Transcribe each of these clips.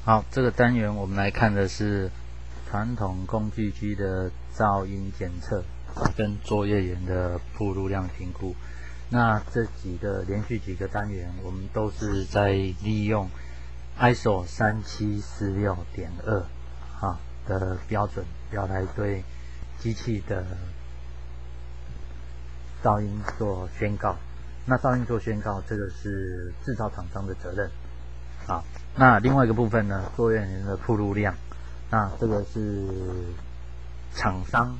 好，这个单元我们来看的是传统工具机的噪音检测跟作业员的曝露量评估。那这连续几个单元，我们都是在利用 ISO 3746.2的标准，要来对机器的噪音做宣告。那噪音做宣告，这个是制造厂商的责任。好，那另外一个部分呢，作业员的曝露量，那这个是厂商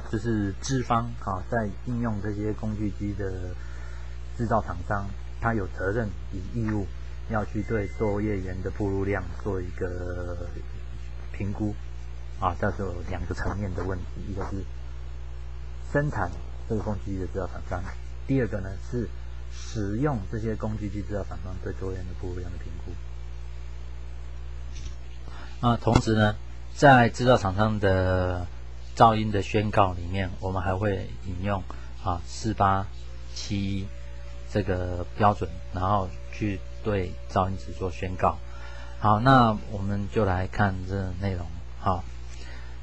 就是资方在应用这些工具机的制造厂商，他有责任与义务要去对作业员的曝露量做一个评估这是有两个层面的问题，一个是生产这个工具机的制造厂商，第二个呢是使用这些工具机制造厂商对作业员的曝露量的评估。同时呢，在制造厂商的噪音的宣告里面，我们还会引用4871这个标准，然后去对噪音值做宣告。好，那我们就来看这内容。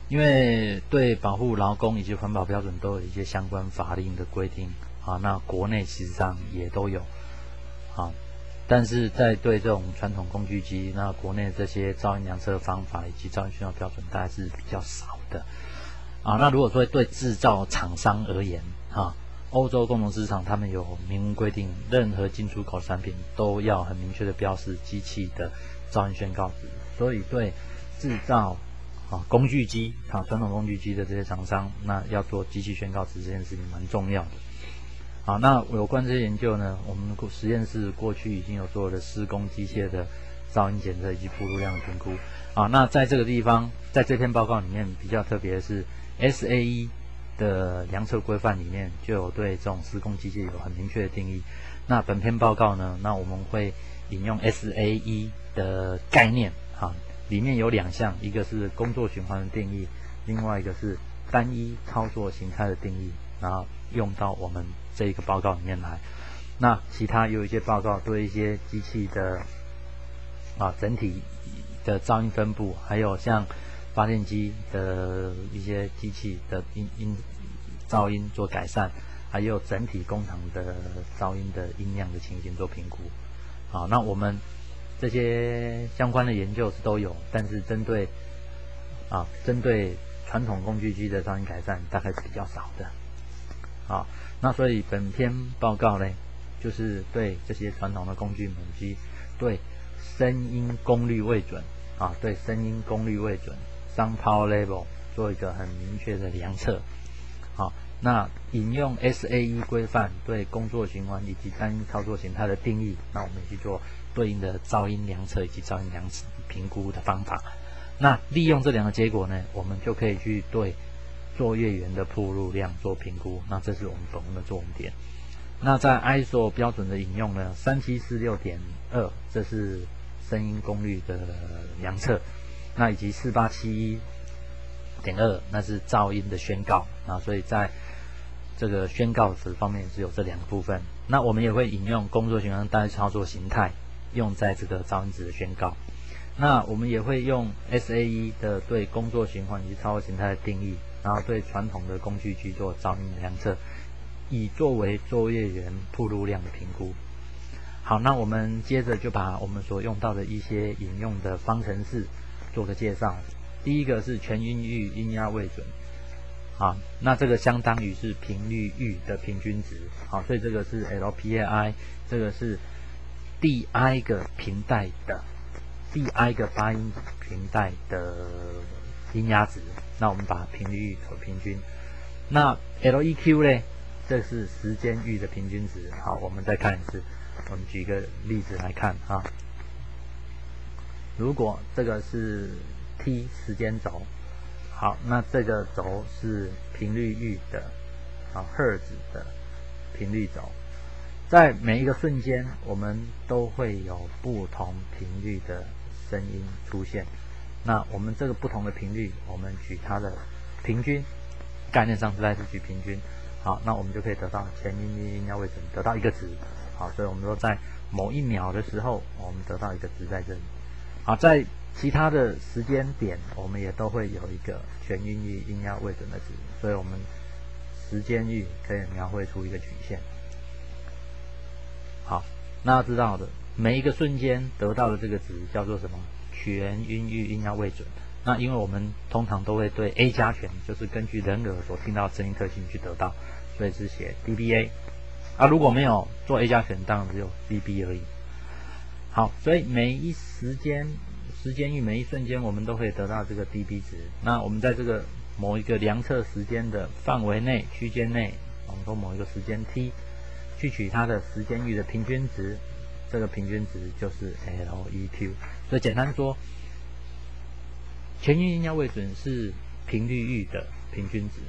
因为对保护劳工以及环保标准都有一些相关法令的规定那国内其实上也都有但是在对这种传统工具机，那国内这些噪音量测方法以及噪音宣告标准大概是比较少的那如果说对制造厂商而言欧洲共同市场他们有明文规定，任何进出口产品都要很明确的标示机器的噪音宣告值，所以对制造工具机传统工具机的这些厂商，那要做机器宣告值这件事情蛮重要的。好，那有关这些研究呢，我们实验室过去已经有做了施工机械的噪音检测以及曝露量的评估那在这个地方，在这篇报告里面比较特别的是 SAE 的量测规范里面就有对这种施工机械有很明确的定义。那本篇报告呢，那我们会引用 SAE 的概念里面有两项，一个是工作循环的定义，另外一个是单一操作形态的定义，然后用到我们这一个报告里面来。那其他有一些报告对一些机器的整体的噪音分布，还有像发电机的一些机器的噪音做改善，还有整体工厂的噪音的音量的情形做评估。好，那我们这些相关的研究是都有，但是针对传统工具机的噪音改善大概是比较少的。那所以本篇报告呢，就是对这些传统的工具母机对声音功率未准对声音功率未准 Sound Power Level 做一个很明确的量测。那引用 SAE 规范对工作循环以及单一操作形态的定义，那我们去做对应的噪音量测以及噪音量评估的方法。那利用这两个结果呢，我们就可以去对作业员的曝露量做评估，那这是我们本文的重点。那在 ISO 标准的引用呢，3746.2这是声音功率的量测，那以及4871.2那是噪音的宣告所以在这个宣告值方面是有这两个部分。那我们也会引用工作循环单一操作形态用在这个噪音值的宣告。那我们也会用 SAE 的对工作循环以及操作形态的定义，然后对传统的工具去做噪音的量测，以作为作业员曝露量的评估。好，那我们接着就把我们所用到的一些引用的方程式做个介绍。第一个是全音域音压未准那这个相当于是频率域的平均值所以这个是 LPAI， 这个是第 i 个频带的第 i 个发音频带的音压值，那我们把频率域和平均。那 LEQ 呢，这是时间域的平均值。好，我们再看一次，我们举个例子来看如果这个是 t 时间轴，好，那这个轴是频率域的赫兹的频率轴，在每一个瞬间我们都会有不同频率的声音出现。那我们这个不同的频率，我们取它的平均，概念上是来自于平均。好，那我们就可以得到前音域音压未准，得到一个值。好，所以我们说在某一秒的时候，我们得到一个值在这里。好，在其他的时间点我们也都会有一个全音域音压位准的值，所以我们时间域可以描绘出一个曲线。好，那要知道的，每一个瞬间得到的这个值叫做什么？全音域音压位准。那因为我们通常都会对 A 加权，就是根据人耳所听到声音特性去得到，所以是写 dBA。如果没有做 A 加权，当然只有 dB 而已。好，所以每一时间域每一瞬间，我们都可以得到这个 dB 值。那我们在这个某一个量测时间的范围内、区间内，我们说某一个时间 t， 去取它的时间域的平均值，这个平均值就是 LEQ。所以简单说，全域音压位准是频率域的平均值，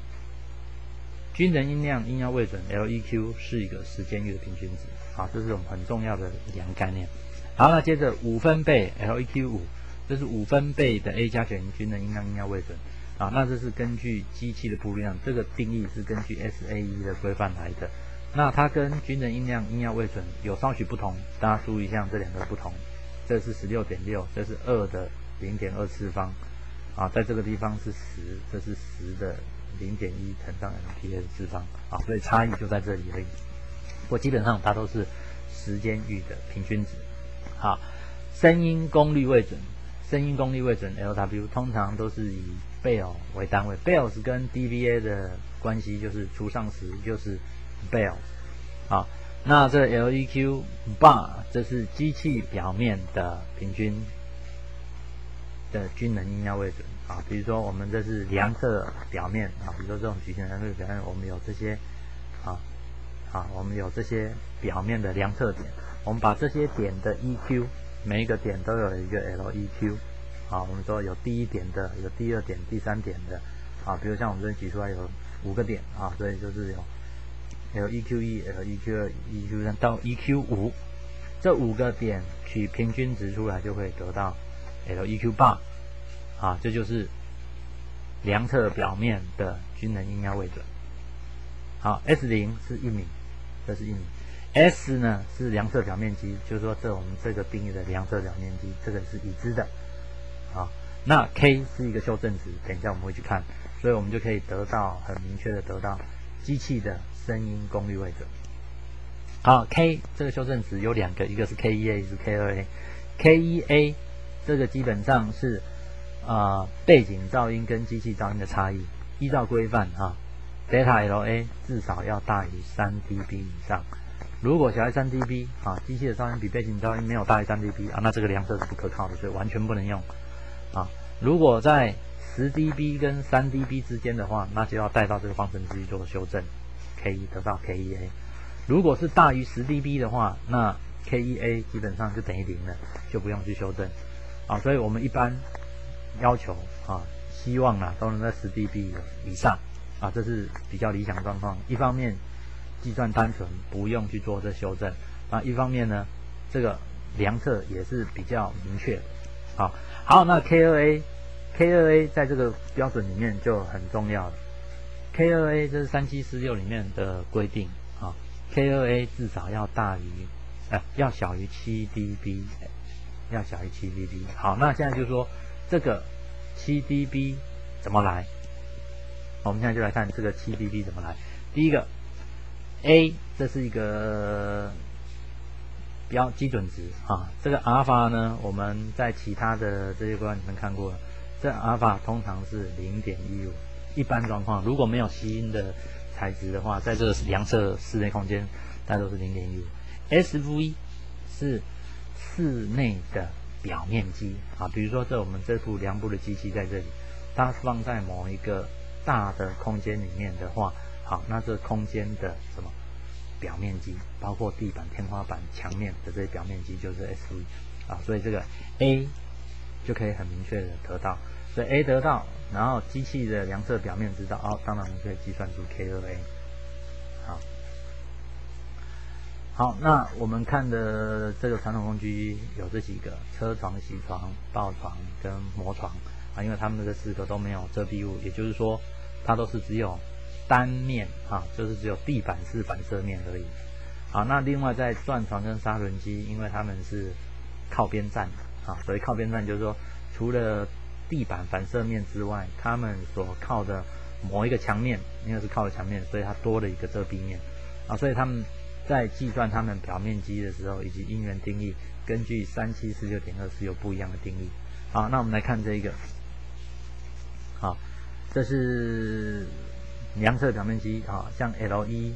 均衡音量音压位准 LEQ 是一个时间域的平均值。好，这是我们很重要的两个概念。好，那接着5分贝 LEQ 5，这是5分贝的 A 加权均衡音量音压位准。那这是根据机器的铺路量，这个定义是根据 SAE 的规范来的。那它跟均衡音量音压位准有稍许不同，大家注意一下这两个不同。这是 16.6， 这是2的 0.2 次方。在这个地方是10，这是10的 0.1 乘上 MPa 的次方。所以差异就在这里而已。不过基本上它都是时间域的平均值。好，声音功率位准，声音功率位准 LW 通常都是以 Bell 为单位 ，Bells 跟 dBA 的关系就是除上10就是 Bell。好，那这 LEQ bar 这是机器表面的平均的均能音压位准。比如说我们这是量测表面比如说这种曲线量测表面，我们有这些我们有这些表面的量测点，我们把这些点的 EQ， 每一个点都有一个 LEQ。我们说有第1点的，有第2点、第3点的。比如像我们这边举出来有5个点所以就是有 LEQ1、LEQ2、EQ3 到 EQ5， 这5个点取平均值出来就会得到 LEQ bar。这就是量测表面的均能音压位准。好 ，S0 是1米，这是1米。S 呢是量测表面积，就是说我们这个定义的量测表面积，这个是已知的。那 K 是一个修正值，等一下我们会去看，所以我们就可以得到很明确的得到机器的声音功率位准。好 ，K 这个修正值有2个，一个是 K1A， 一个是 K2A。K1A 这个基本上是背景噪音跟机器噪音的差异。依照规范Delta LA 至少要大于3 dB 以上。如果小于3 dB 机器的噪音比背景噪音没有大于3 dB 那这个量测是不可靠的，所以完全不能用。如果在10 dB 跟3 dB 之间的话，那就要带到这个方程式去做修正 ，K1 得到 K1A。如果是大于10 dB 的话，那 K1A 基本上就等于0了，就不用去修正。所以我们一般要求希望都能在10 dB 以上这是比较理想状况。一方面计算单纯，不用去做这修正一方面呢，这个量测也是比较明确的。好，那 K2A 在这个标准里面就很重要了。K2A 这是3746里面的规定K2A 至少要要小于7 dB， 要小于7 dB。好，那现在就说这个7 dB 怎么来？我们现在就来看这个7 dB 怎么来。第一个 A 这是一个基准值这个阿尔法呢，我们在其他的这些规范里面看过了，这阿尔法通常是 0.15， 一般状况如果没有吸音的材质的话，在这个量测室内空间大概都是 0.15。 SV 是室内的表面积比如说我们这部量部的机器在这里，它放在某一个大的空间里面的话，那这空间的什么表面积，包括地板、天花板、墙面的这些表面积就是 SV 所以这个 A 就可以很明确的得到，所以 A 得到，然后机器的量测表面知道当然我们可以计算出 K2A。 好，那我们看的这个传统工具有这几个：车床、铣床、抱床跟磨床因为它们这4个都没有遮蔽物，也就是说它都是只有单面就是只有地板式反射面而已。好，那另外在钻床跟砂轮机，因为它们是靠边站所以靠边站就是说，除了地板反射面之外，它们所靠的某一个墙面，因为是靠的墙面，所以它多了一个遮蔽面所以他们在计算它们表面积的时候，以及因缘定义，根据3746.2是有不一样的定义。好，那我们来看这一个，这是量测表面积像 L1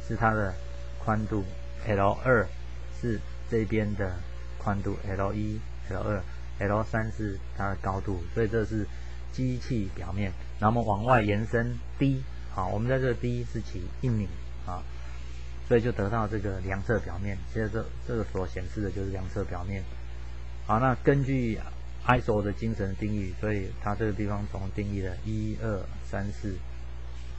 是它的宽度， L2 是这边的宽度， L1、L2、L3 是它的高度，所以这是机器表面。然后我们往外延伸 D， 我们在这个 D 是起1米所以就得到这个量测表面。其实这个所显示的就是量测表面。好，那根据 ISO 的精神定义，所以它这个地方总共定义了1、2、3、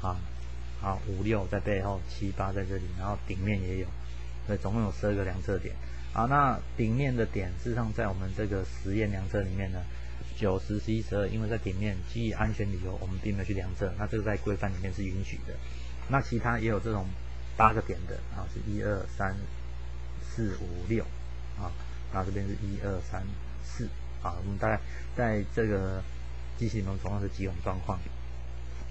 4，5、6在背后，7、8在这里，然后顶面也有，所以总共有12个量测点。好，那顶面的点事实上在我们这个实验量测里面呢，9、10、11、12，因为在顶面基于安全理由，我们并没有去量测，那这个在规范里面是允许的。那其他也有这种8个点的是1、2、3、4、5、6然后这边是1、2、3、4我们大概在这个机器里面总共是几种状况。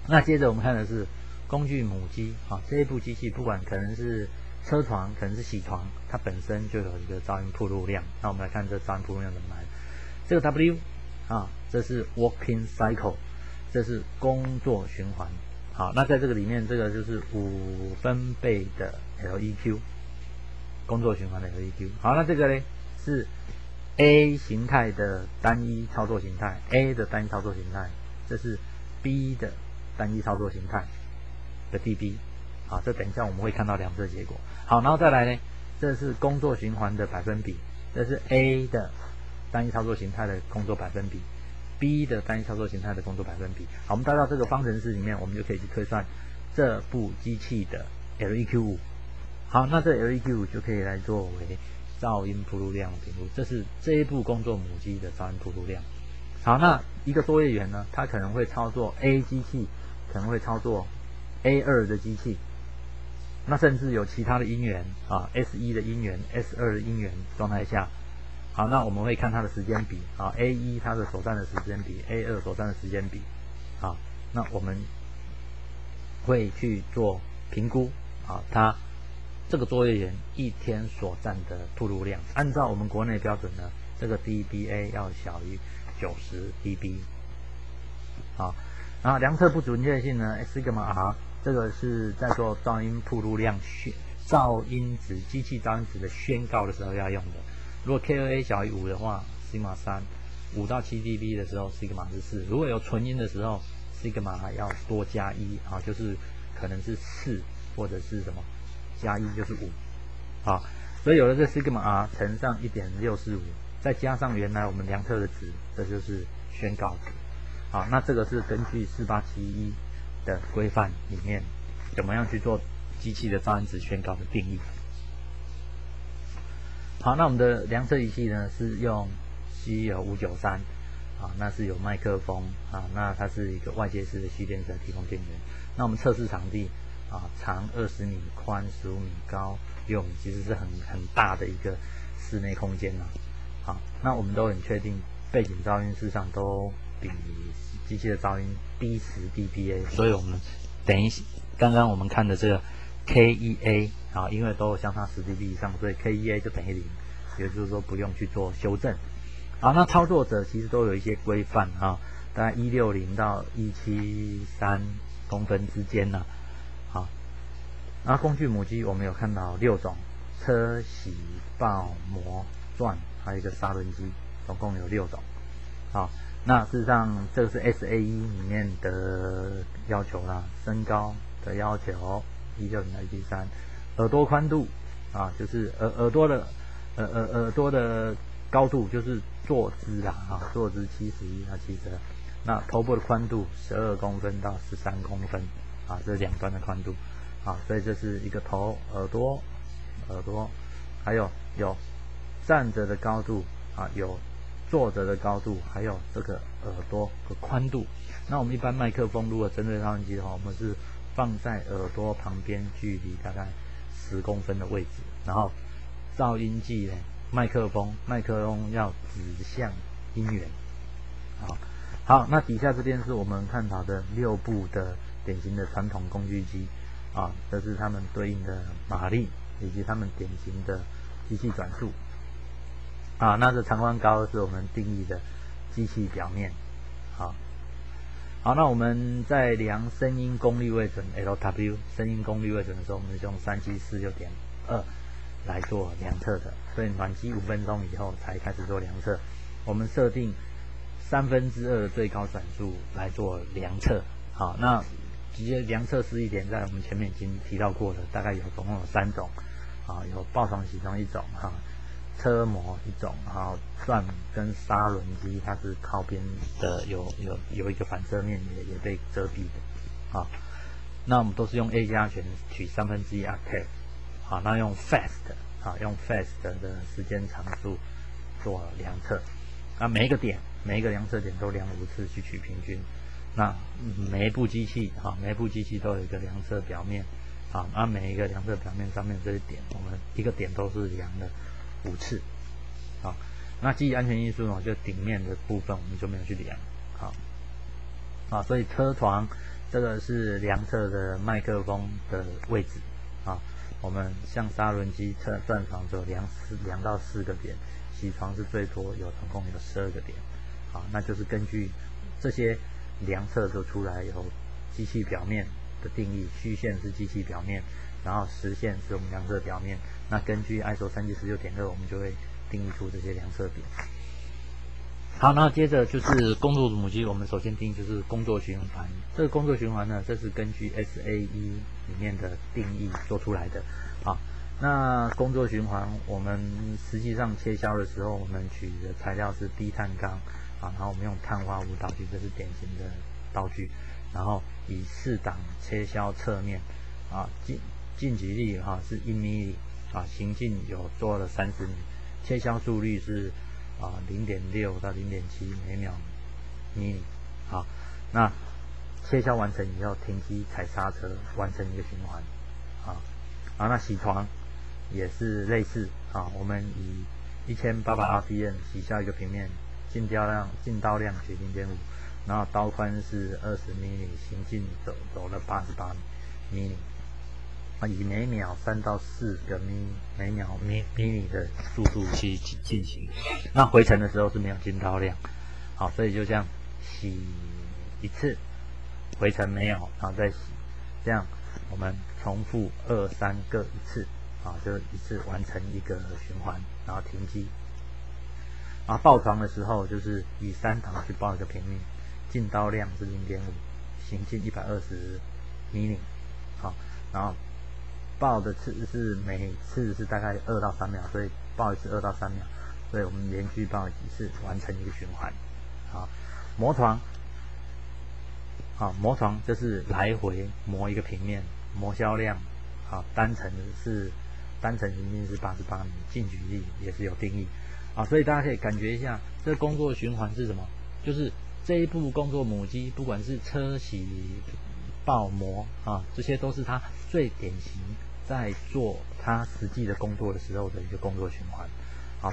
那接着我们看的是工具母机这一部机器不管可能是车床，可能是铣床，它本身就有一个噪音暴露量。那我们来看这噪音暴露量怎么来。这个 W 这是 working cycle， 这是工作循环。好，那在这个里面，这个就是5分贝的 LEQ， 工作循环的 LEQ。好，那这个呢是 A 形态的单一操作形态 ，A 的单一操作形态，这是 B 的单一操作形态的 dB。这等一下我们会看到量测结果。好，然后再来呢，这是工作循环的百分比，这是 A 的单一操作形态的工作百分比 ，B 的单一操作形态的工作百分比。好，我们带到这个方程式里面，我们就可以去推算这部机器的 LEQ5。好，那这 LEQ5就可以来作为噪音暴露量评估，这是这一部工作母机的噪音暴露量。好，那一个作业员呢，他可能会操作 A 机器，可能会操作 A2 的机器。那甚至有其他的因缘S1 的因缘 S2 的因缘状态下，好，那我们会看它的时间比A1 它的所占的时间比 A2 所占的时间比那我们会去做评估它这个作业员一天所占的暴露量。按照我们国内标准呢，这个 dBA 要小于90 dB。然后量测不准确性呢 sigma R， 这个是在做噪音暴露量噪音值机器噪音值的宣告的时候要用的。如果 KOA 小于5的话 sigma 3， 5到7 dB 的时候 sigma 是4，如果有纯音的时候 sigma 要多加1就是可能是4或者是什么加1就是5所以有了这 sigma R 乘上 1.645， 再加上原来我们量测的值，这就是宣告值。那这个是根据4871的规范里面怎么样去做机器的噪音值宣告的定义。好，那我们的量测仪器呢是用 CL593那是有麦克风那它是一个外接式的蓄电池提供电源。那我们测试场地长20米，宽15米，高6米，其实是很大的一个室内空间好，那我们都很确定背景噪音事实上都比机器的噪音低10 dBA， 所以我们等于刚刚我们看的这个 KEA 因为都相差10 dB 以上，所以 KEA 就等于0，也就是说不用去做修正。那操作者其实都有一些规范大概160到173公分之间然后工具母机我们有看到6种，车、铣、刨、磨、钻，还有一个砂轮机，总共有6种。那事实上这个是 SAE 里面的要求啦，身高的要求160到173，耳朵宽度就是耳朵的高度就是坐姿坐姿71到72，那头部的宽度12公分到13公分这是两端的宽度所以这是一个头、耳朵，还有站着的高度有坐着的高度，还有这个耳朵的宽度。那我们一般麦克风如果针对噪音机的话，我们是放在耳朵旁边距离大概10公分的位置，然后噪音计呢麦克风要指向音源。好，那底下这边是我们探讨的6部的典型的传统工具机这是它们对应的马力以及它们典型的机器转速那这长宽高是我们定义的机器表面。好，那我们在量声音功率位准 LW 声音功率位准的时候，我们是用3746.2来做量测的，所以暖机5分钟以后才开始做量测。我们设定2/3的最高转速来做量测。好，那直接量测试一点，在我们前面已经提到过了，大概总共有3种有爆床洗床1种车模1种，转跟砂轮机它是靠边的，有一个反射面也被遮蔽的那我们都是用 A 加权取1/3 octave那用 fast 的时间长度做量测。那每一个量测点都量5次去取平均。那每一部机器都有一个量测表面每一个量测表面上面这些点，我们一个点都是量了5次。那基于安全因素就顶面的部分我们就没有去量。所以车床这个是量测的麦克风的位置我们像砂轮机转床只有量到4个点，洗床是最多总共有12个点。那就是根据这些量测就出来有机器表面的定义，虚线是机器表面，然后实线是我们量测表面。那根据 ISO 3716.2，我们就会定义出这些量测点。好，那接着就是工作母机，我们首先定义就是工作循环。这个工作循环呢，这是根据 SAE 里面的定义做出来的。那工作循环，我们实际上切削的时候，我们取的材料是低碳钢然后我们用碳化物道具，这是典型的道具，然后以4档切削侧面进击力是1 mm行进有做了30米，切削速率是0.6到0.7每秒米。那切削完成以后停机踩刹车完成一个循环。那洗床也是类似我们以1800 RPM 洗削一个平面，进刀量取 0.5， 然后刀宽是20 mm， 行进走了88 mm， 以每秒3到4个每秒米的速度去进行。那回程的时候是没有进刀量，所以就这样洗1次，回程没有，然后再洗，这样我们重复2、3各1次就1次完成一个循环，然后停机。爆床的时候就是以3档去爆一个平面，进刀量是 0.5， 行进120 mm， 然后爆的次是每次是大概2到3秒，所以爆1次2到3秒，所以我们连续爆几次完成一个循环。磨床就是来回磨一个平面，磨削量单层行进是88米，进举力也是有定义所以大家可以感觉一下，这工作循环是什么？就是这一部工作母机，不管是车洗、爆磨这些都是它最典型在做它实际的工作的时候的一个工作循环。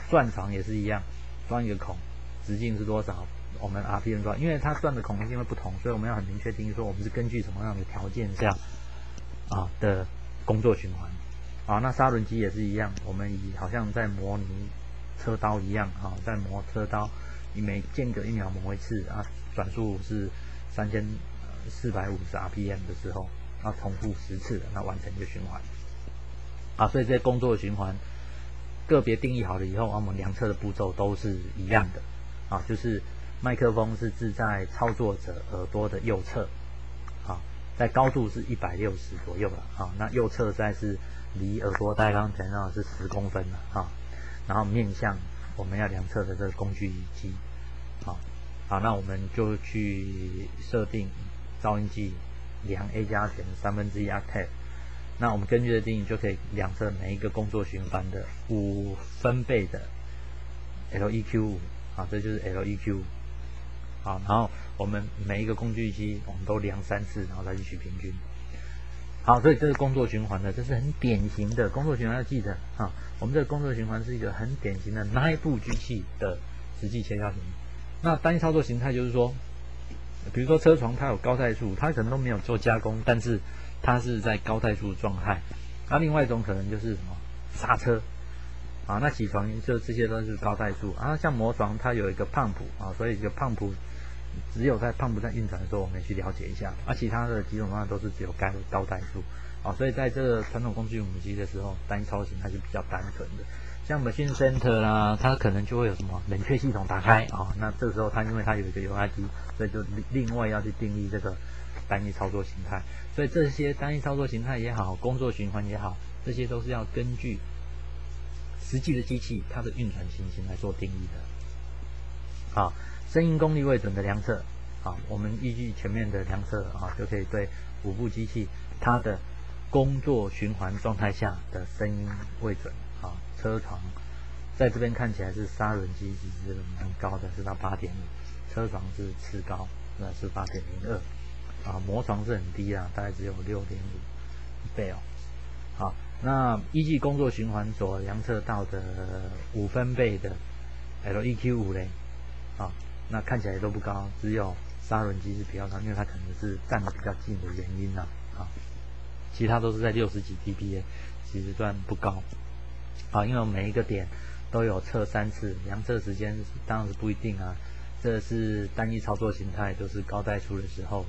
钻床也是一样，钻一个孔，直径是多少？我们 RPM 钻，因为它钻的孔一定会不同，所以我们要很明确定义说我们是根据什么样的条件下的工作循环。那砂轮机也是一样，我们好像在模拟车刀一样在磨车刀，你每间隔1秒磨一次转速是3450 RPM 的时候，重复10次，那完成一个循环所以这些工作循环个别定义好了以后我们量测的步骤都是一样的就是麦克风是置在操作者耳朵的右侧在高度是160左右了那右侧在是离耳朵大概刚才谈到是10公分了然后面向我们要量测的这个工具仪机那我们就去设定噪音计量 A 加权1/3 octave。那我们根据的定义就可以量测每一个工作循环的5分贝的 LEQ 这就是 LEQ 然后我们每一个工具机我们都量3次，然后再去取平均好，所以这个工作循环呢，这是很典型的工作循环，要记得啊，我们这个工作循环是一个很典型的内部机器的实际切削型。那单一操作形态就是说，比如说车床它有高怠速，它可能都没有做加工，但是它是在高怠速状态。那另外一种可能就是什么刹车啊，那起床就这些都是高怠速啊。像磨床它有一个pump啊，所以一个pump只有在pump在运转的时候，我们也去了解一下。而其他的几种方案都是只有高怠速啊，所以在这个传统工具母机的时候，单一操作形态是比较单纯的。像 Machine Center 啦，它可能就会有什么冷却系统打开啊，那这时候它因为它有一个 UID， 所以就另外要去定义这个单一操作形态。所以这些单一操作形态也好，工作循环也好，这些都是要根据实际的机器它的运转情形来做定义的。好，声音功率位准的量测，好，我们依据前面的量测啊，就可以对5部机器它的工作循环状态下的声音位准。啊，车床在这边看起来是砂轮机其实是蛮高的，是到8.5，车床是次高，那是8.02。啊，磨床是很低啊，大概只有6.5倍哦。好，那依据工作循环所量测到的5分贝的 LEQ5 嘞，啊，那看起来都不高，只有砂轮机是比较高，因为它可能是站得比较近的原因啊。啊，其他都是在60几 dBA， 其实算不高。啊，因为我们每一个点都有测3次，量测时间当然是不一定啊。这是单一操作形态，就是高怠速的时候，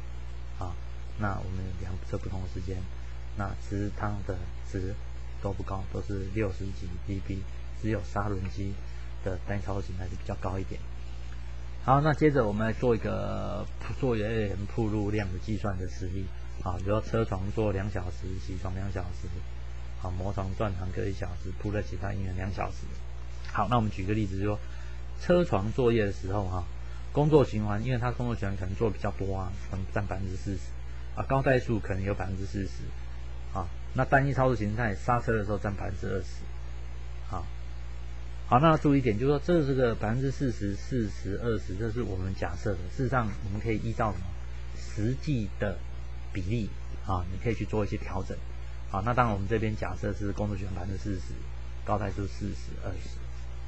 啊，那我们量测不同的时间，那它的值都不高，都是60几 dB， 只有砂轮机的单一操作形态是比较高一点。好，那接着我们来做一点铺路量的计算的实例啊，比如说车床做2小时，起床2小时。好，磨床转堂各1小时，铺了其他音源2小时。好，那我们举个例子，就是说车床作业的时候哈，工作循环，因为它工作循环可能做比较多啊，可能占40%啊，高怠速可能有40%啊，那单一操作形态刹车的时候占20%啊。好，那注意一点，就是说这个40%、40、20，这是我们假设的，事实上我们可以依照什么实际的比例啊，你可以去做一些调整。好，那当然我们这边假设是工作循环40%，高怠速40、20。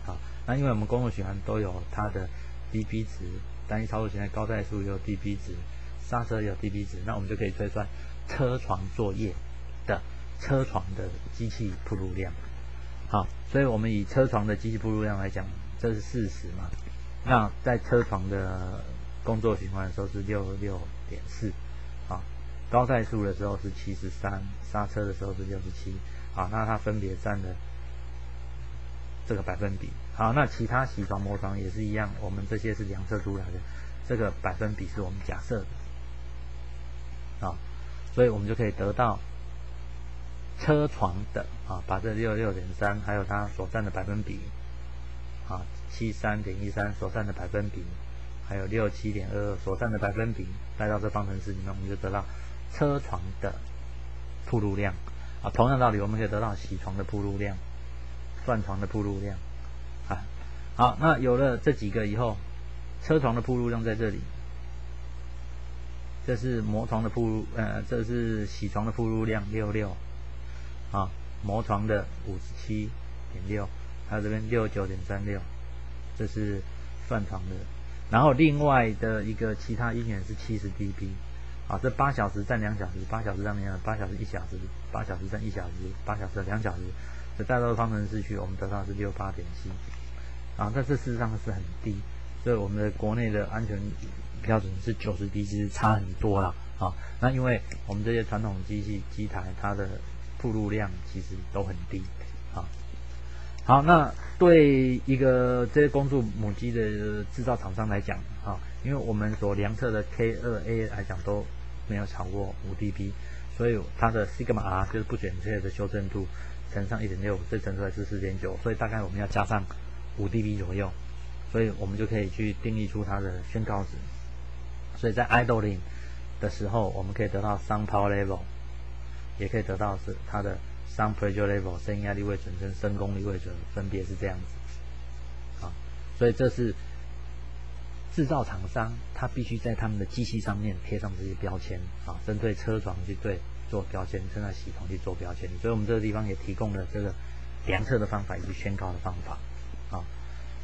好，那因为我们工作循环都有它的 dB 值，单一操作形态高怠速也有 dB 值，刹车也有 dB 值，那我们就可以推算车床作业的车床的机器铺路量。好，所以我们以车床的机器铺路量来讲，这是40嘛，那在车床的工作循环的时候是66.4，啊，高怠速的时候是73，刹车的时候是67，好，那它分别占了这个百分比。好，那其他铣床磨床也是一样，我们这些是量测出来的，这个百分比是我们假设的，啊，所以我们就可以得到车床的啊，把这66.3还有它所占的百分比啊，73.13所占的百分比，还有67.22所占的百分比带到这方程式里面，我们就得到车床的铺路量啊。同样道理，我们可以得到铣床的铺路量、钻床的铺路量啊。好，那有了这几个以后，车床的铺路量在这里，这是磨床的铺路，这是铣床的铺路量66。啊，磨床的57.6，还有这边69.36，这是钻床的。然后另外的一个其他音源是70 dB， 啊，这8小时占2小时，8小时占2小时，8小时1小时，8小时占1小时，8小时2小时，这带到方程式去，我们得到是68.7，啊，但这事实上是很低，所以我们的国内的安全标准是90 dB， 其实差很多啦，啊，那因为我们这些传统机台它的铺路量其实都很低，啊，好，那对一个这些工作母机的制造厂商来讲，啊，因为我们所量测的 K2A 来讲都没有超过5 dB， 所以它的 Sigma R 就是不准确的修正度乘上 1.65， 所以乘出来是 4.9， 所以大概我们要加上5 dB 左右，所以我们就可以去定义出它的宣告值。所以在 idling 的时候，我们可以得到 sound power level， 也可以得到是它的 sound pressure level， 声音压力位准跟声功率位准分别是这样子。啊，所以这是制造厂商他必须在他们的机器上面贴上这些标签啊，针对车床去对做标签，生态系统去做标签。所以我们这个地方也提供了这个量测的方法以及宣告的方法啊。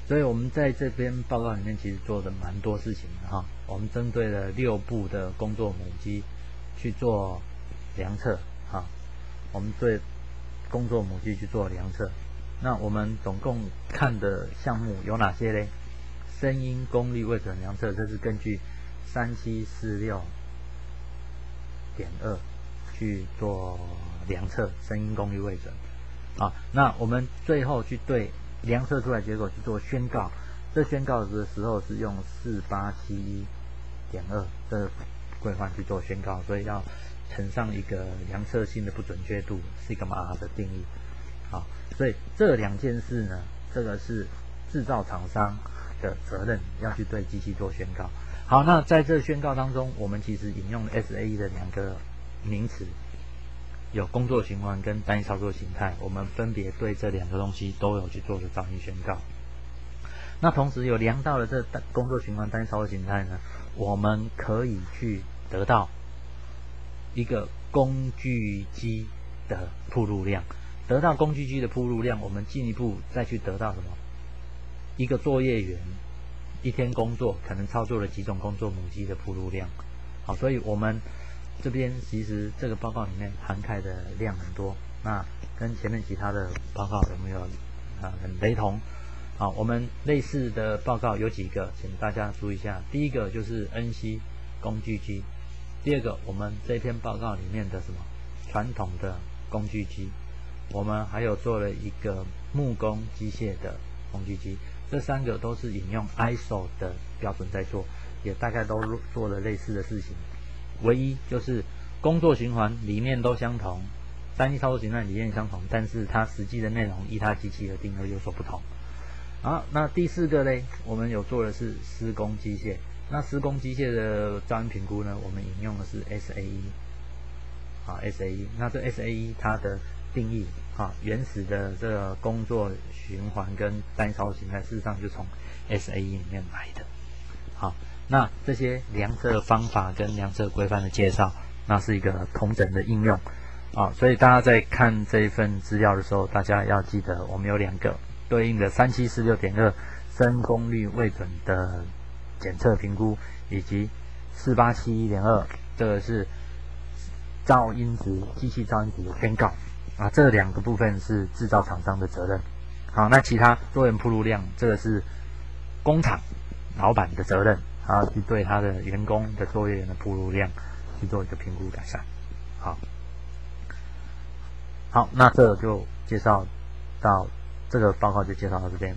所以我们在这篇报告里面其实做的蛮多事情的哈。我们针对了6部的工作母鸡去做量测哈。我们对工作母鸡去做量测。那我们总共看的项目有哪些呢？声音功率位准量测，这是根据3746.2去做量测声音功率位准啊。那我们最后去对量测出来结果去做宣告，这宣告的时候是用4871.2这个规范去做宣告，所以要乘上一个量测性的不准确度 sigma 的定义。好，所以这2件事呢，这个是制造厂商的责任，要去对机器做宣告。好，那在这宣告当中，我们其实引用 SAE 的2个名词，有工作循环跟单一操作形态，我们分别对这2个东西都有去做的噪音宣告。那同时有量到了这工作循环单一操作形态呢，我们可以去得到一个工具机的铺路量。得到工具机的铺路量，我们进一步再去得到什么？一个作业员一天工作可能操作了几种工作母鸡的铺路量。好，所以我们这边其实这个报告里面涵盖的量很多，那跟前面其他的报告有没有很雷同？好，我们类似的报告有几个，请大家注意一下。第一个就是 NC 工具机，第二个我们这篇报告里面的什么传统的工具机，我们还有做了一个木工机械的工具机，这3个都是引用 ISO 的标准在做，也大概都做了类似的事情。唯一就是工作循环理念都相同，单一操作形态理念相同，但是它实际的内容依它机器的定义有所不同。好，那第4个呢，我们有做的是施工机械。那施工机械的噪音评估呢，我们引用的是 SAE。好 ，SAE， 那这 SAE 它的定义原始的这个工作循环跟单一操作形态，事实上就从 SAE 里面来的。好，那这些量测方法跟量测规范的介绍，那是一个统整的应用啊。所以大家在看这一份资料的时候，大家要记得我们有2个对应的3746.2声功率位准的检测评估，以及4871.2这个是噪音值机器噪音值的宣告啊。这2个部分是制造厂商的责任。好，那其他作业铺路量，这个是工厂老板的责任啊，去对他的员工的作业员的铺路量去做一个评估改善。好，那这就介绍到这个报告就介绍到这边。